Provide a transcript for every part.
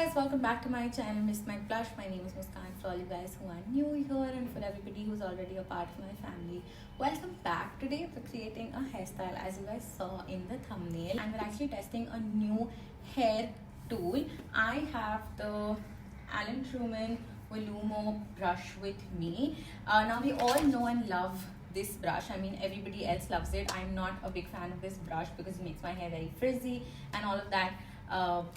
guys, welcome back to my channel Miss My Blush. My name is Muskan. For all you guys who are new here and for everybody who's already a part of my family, welcome back. Today we're creating a hairstyle as you guys saw in the thumbnail, and we're actually testing a new hair tool. I have the Allen Truman Volumo brush with me. Now we all know and love this brush. I mean, everybody else loves it. I'm not a big fan of this brush because it makes my hair very frizzy and all of that.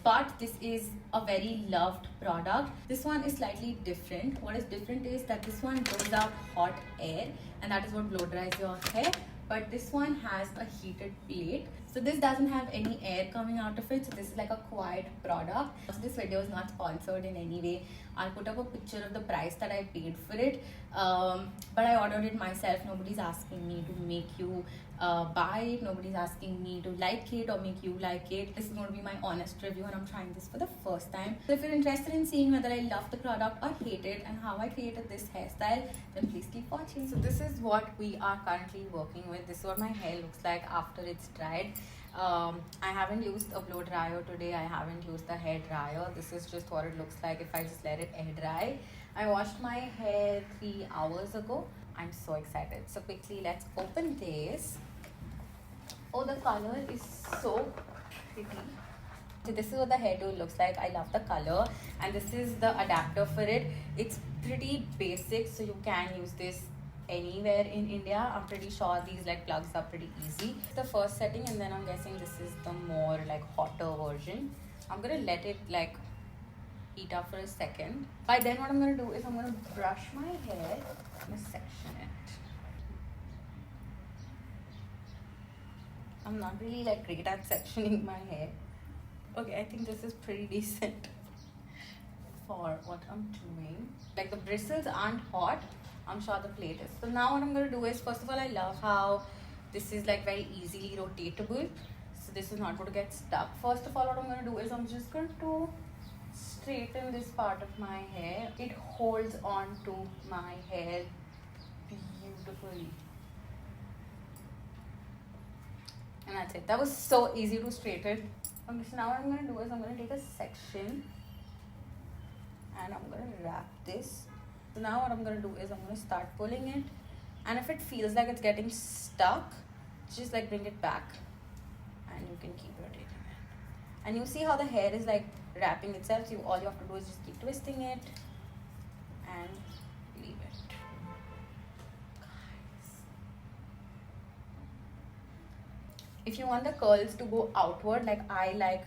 But this is a very loved product. This one is slightly different. What is different is that this one blows out hot air, and that is what blow dries your hair. But this one has a heated plate, so this doesn't have any air coming out of it. So this is like a quiet product. So this video is not sponsored in any way. I'll put up a picture of the price that I paid for it, but I ordered it myself. Nobody's asking me to make you buy it. Nobody's asking me to like it or make you like it. This is going to be my honest review, and I'm trying this for the first time. So if you're interested in seeing whether I love the product or hate it and how I created this hairstyle, then please keep watching. So this is what we are currently working with. This is what my hair looks like after it's dried. I haven't used a blow dryer today. I haven't used the hair dryer. This is just what it looks like if I just let it air dry. I washed my hair 3 hours ago. I'm so excited. So quickly, let's open this. Oh, the color is so pretty. So this is what the hair tool looks like. I love the color, and this is the adapter for it. It's pretty basic, so you can use this anywhere in India. I'm pretty sure these like plugs are pretty easy. The first setting, and then I'm guessing this is the more like hotter version. I'm gonna let it like heat up for a second. By then what I'm gonna do is I'm gonna brush my hair. I'm gonna section it. I'm not really like great at sectioning my hair. Okay, I think this is pretty decent for what I'm doing. Like the bristles aren't hot. I'm sure the plate is. So now what I'm going to do is, first of all, I love how this is like very easily rotatable. So this is not going to get stuck. First of all, what I'm going to do is I'm just going to straighten this part of my hair. It holds on to my hair beautifully. And that's it. That was so easy to straighten. Okay, so now what I'm going to do is I'm going to take a section and I'm going to wrap this. So now what I'm going to do is I'm going to start pulling it, and if it feels like it's getting stuck, just like bring it back and you can keep rotating it. And you see how the hair is like wrapping itself, so all you have to do is just keep twisting it and leave it. Guys, if you want the curls to go outward, like I like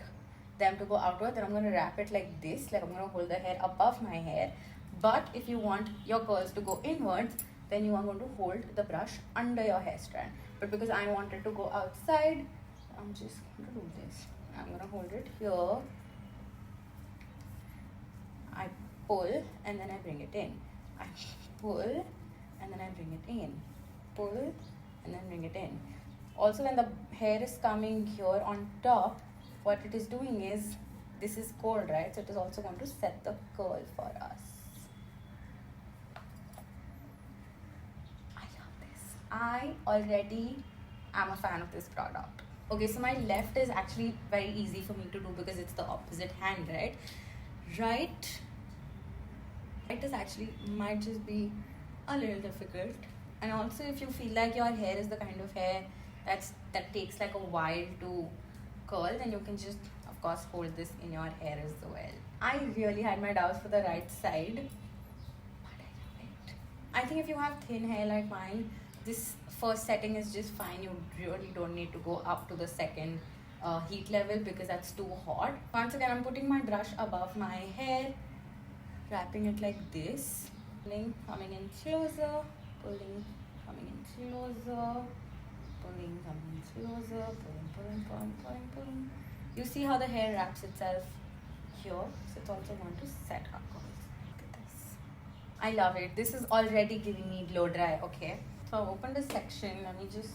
them to go outward, then I'm going to wrap it like this, like I'm going to hold the hair above my hair. But if you want your curls to go inwards, then you are going to hold the brush under your hair strand. But because I want it to go outside, I'm just going to do this. I'm going to hold it here. I pull and then I bring it in. I pull and then I bring it in. Pull and then bring it in. Also, when the hair is coming here on top, what it is doing is, this is cold, right? So it is also going to set the curl for us. I already am a fan of this product. Okay, so my left is actually very easy for me to do because it's the opposite hand, right? Right is actually might just be a little difficult. And also, if you feel like your hair is the kind of hair that takes like a while to curl, then you can just, of course, hold this in your hair as well. I really had my doubts for the right side, but I love it. I think if you have thin hair like mine, this first setting is just fine. You really don't need to go up to the second heat level because that's too hot. Once again, I'm putting my brush above my hair, wrapping it like this, pulling, coming in closer, pulling, coming in closer, pulling, coming in closer, pulling. You see how the hair wraps itself here, so it's also going to set our curls. Look at this. I love it. This is already giving me blow dry. Okay. So I've opened a section. Let me just,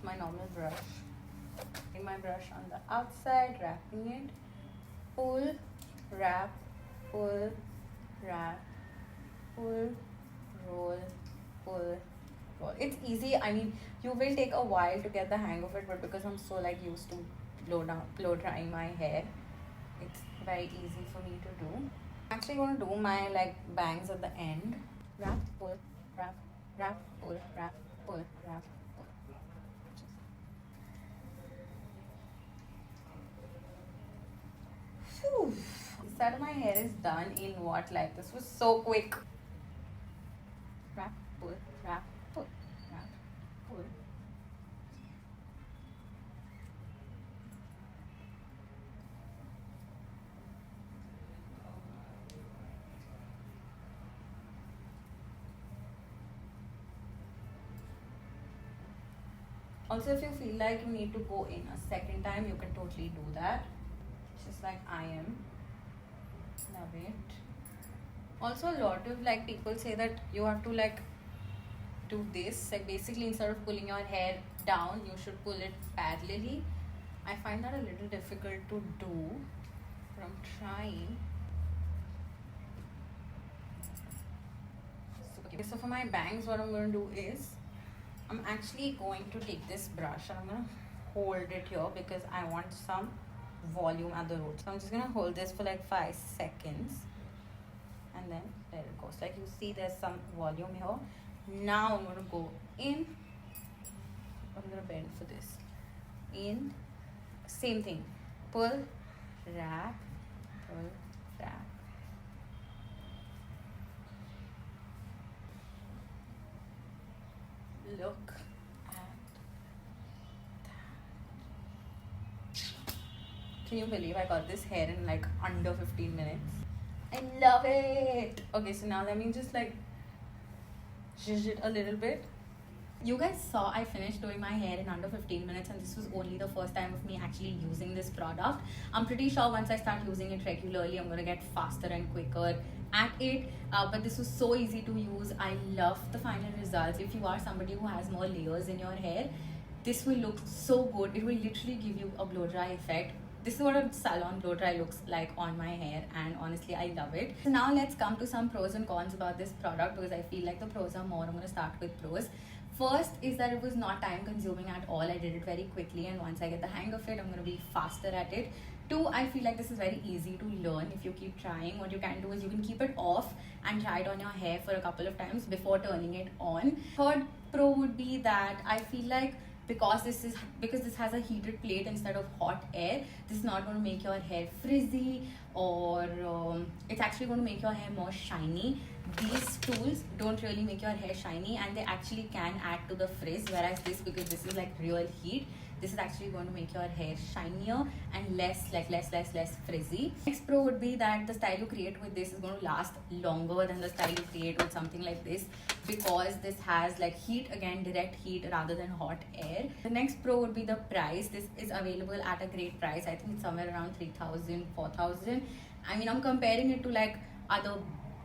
my normal brush. In my brush on the outside, wrapping it. Pull, wrap, pull, wrap, pull, roll, pull, roll. It's easy. I mean, you will take a while to get the hang of it, but because I'm so like used to blow drying my hair, it's very easy for me to do. I'm actually going to do my like bangs at the end. Wrap, pull, wrap, wrap, pull, wrap, pull, wrap, pull. Phew. This side of my hair is done in what, like, this was so quick. Wrap, pull, wrap, pull, wrap, pull. Also, if you feel like you need to go in a second time, you can totally do that. Just like I am. Love it. Also, a lot of like people say that you have to like do this. Like basically, instead of pulling your hair down, you should pull it parallelly. I find that a little difficult to do, but I'm trying. So for my bangs, what I'm going to do is I'm actually going to take this brush and I'm going to hold it here because I want some volume at the root. So I'm just going to hold this for like 5 seconds and then there it goes. Like you see there's some volume here. Now I'm going to go in. I'm going to bend for this. In. Same thing. Pull, wrap, pull, wrap. Look at that. Can you believe I got this hair in like under 15 minutes? I love it. Okay, so now let me just like zhuzh it a little bit. You guys saw I finished doing my hair in under 15 minutes and this was only the first time of me actually using this product. I'm pretty sure once I start using it regularly, I'm going to get faster and quicker at it. But this was so easy to use. I love the final results. If you are somebody who has more layers in your hair, this will look so good. It will literally give you a blow dry effect. This is what a salon blow dry looks like on my hair and honestly I love it. So now let's come to some pros and cons about this product because I feel like the pros are more. I'm going to start with pros. First is that it was not time consuming at all. I did it very quickly and once I get the hang of it, I'm going to be faster at it. 2, I feel like this is very easy to learn if you keep trying. What you can do is you can keep it off and try it on your hair for a couple of times before turning it on. Third pro would be that I feel like because this has a heated plate instead of hot air, this is not going to make your hair frizzy or it's actually going to make your hair more shiny. These tools don't really make your hair shiny and they actually can add to the frizz, whereas this, because this is like real heat, this is actually going to make your hair shinier and less frizzy. Next pro would be that the style you create with this is going to last longer than the style you create with something like this because this has like heat, again direct heat rather than hot air. The next pro would be the price. This is available at a great price. I think it's somewhere around 3,000, 4,000. I mean, I'm comparing it to like other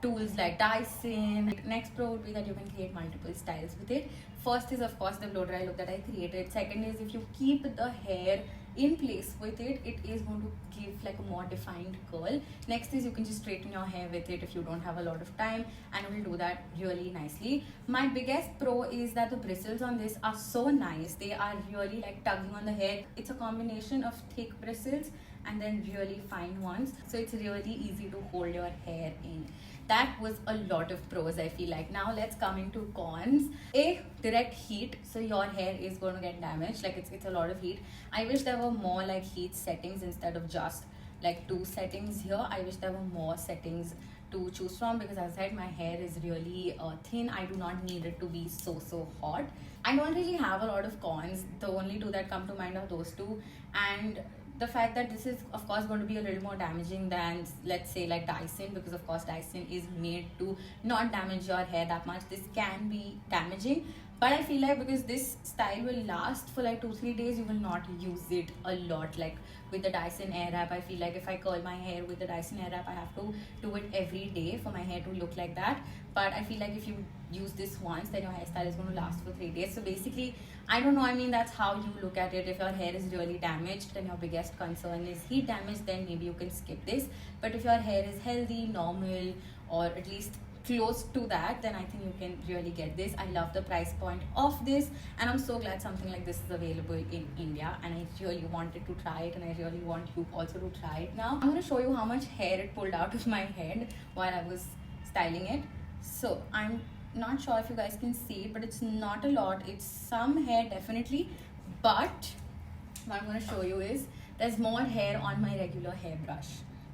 tools like Dyson. Next pro would be that you can create multiple styles with it. First is of course the blow dry look that I created. Second is if you keep the hair in place with it, it is going to give like a more defined curl. Next is you can just straighten your hair with it if you don't have a lot of time and it will do that really nicely. My biggest pro is that the bristles on this are so nice. They are really like tugging on the hair. It's a combination of thick bristles and then really fine ones, so it's really easy to hold your hair in. That was a lot of pros, I feel like. Now let's come into cons. Direct heat, so your hair is going to get damaged. Like it's a lot of heat. I wish there were more like heat settings instead of just like 2 settings here. I wish there were more settings to choose from because as I said, my hair is really thin. I do not need it to be so hot. I don't really have a lot of cons. The only 2 that come to mind are those 2, and the fact that this is of course going to be a little more damaging than, let's say, like Dyson, because of course Dyson is made to not damage your hair that much. This can be damaging, but I feel like because this style will last for like 2-3 days, you will not use it a lot. Like with the Dyson Airwrap, I feel like if I curl my hair with the Dyson Airwrap, I have to do it every day for my hair to look like that. But I feel like if you use this once, then your hairstyle is going to last for 3 days. So basically, I don't know, I mean, that's how you look at it. If your hair is really damaged and your biggest concern is heat damage, then maybe you can skip this. But if your hair is healthy, normal, or at least close to that, then I think you can really get this. I love the price point of this, and I'm so glad something like this is available in India, and I really wanted to try it, and I really want you also to try it. Now I'm going to show you how much hair it pulled out of my head while I was styling it. So I'm not sure if you guys can see it, but it's not a lot. It's some hair definitely, but what I'm going to show you is there's more hair on my regular hairbrush.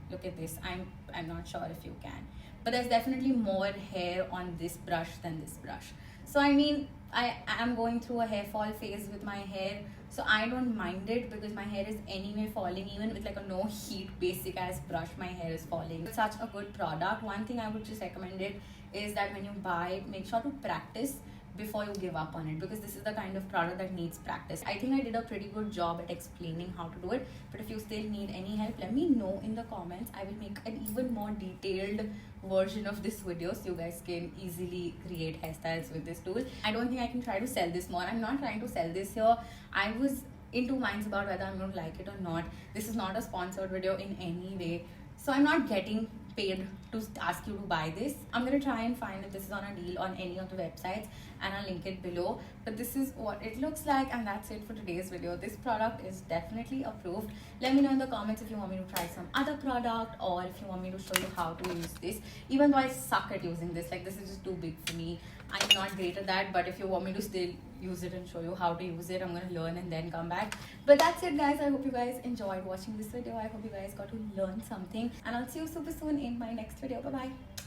Look at this. I'm not sure if you can, but there's definitely more hair on this brush than this brush. So I mean, I am going through a hair fall phase with my hair, so I don't mind it because my hair is anyway falling. Even with like a no heat basic ass brush, my hair is falling. It's such a good product. One thing I would just recommend it is that when you buy, make sure to practice before you give up on it, because this is the kind of product that needs practice. I think I did a pretty good job at explaining how to do it, but if you still need any help, let me know in the comments. I will make an even more detailed version of this video so you guys can easily create hairstyles with this tool. I don't think I can try to sell this more. I'm not trying to sell this here. I was in two minds about whether I'm going to like it or not. This is not a sponsored video in any way, so I'm not getting paid to ask you to buy this. I'm gonna try and find if this is on a deal on any of the websites, and I'll link it below. But this is what it looks like, and that's it for today's video. This product is definitely approved. Let me know in the comments if you want me to try some other product, or if you want me to show you how to use this. Even though I suck at using this, like this is just too big for me. I'm not great at that, but if you want me to still use it and show you how to use it, I'm gonna learn and then come back. But that's it guys. I hope you guys enjoyed watching this video. I hope you guys got to learn something, and I'll see you super soon in my next video. Bye bye.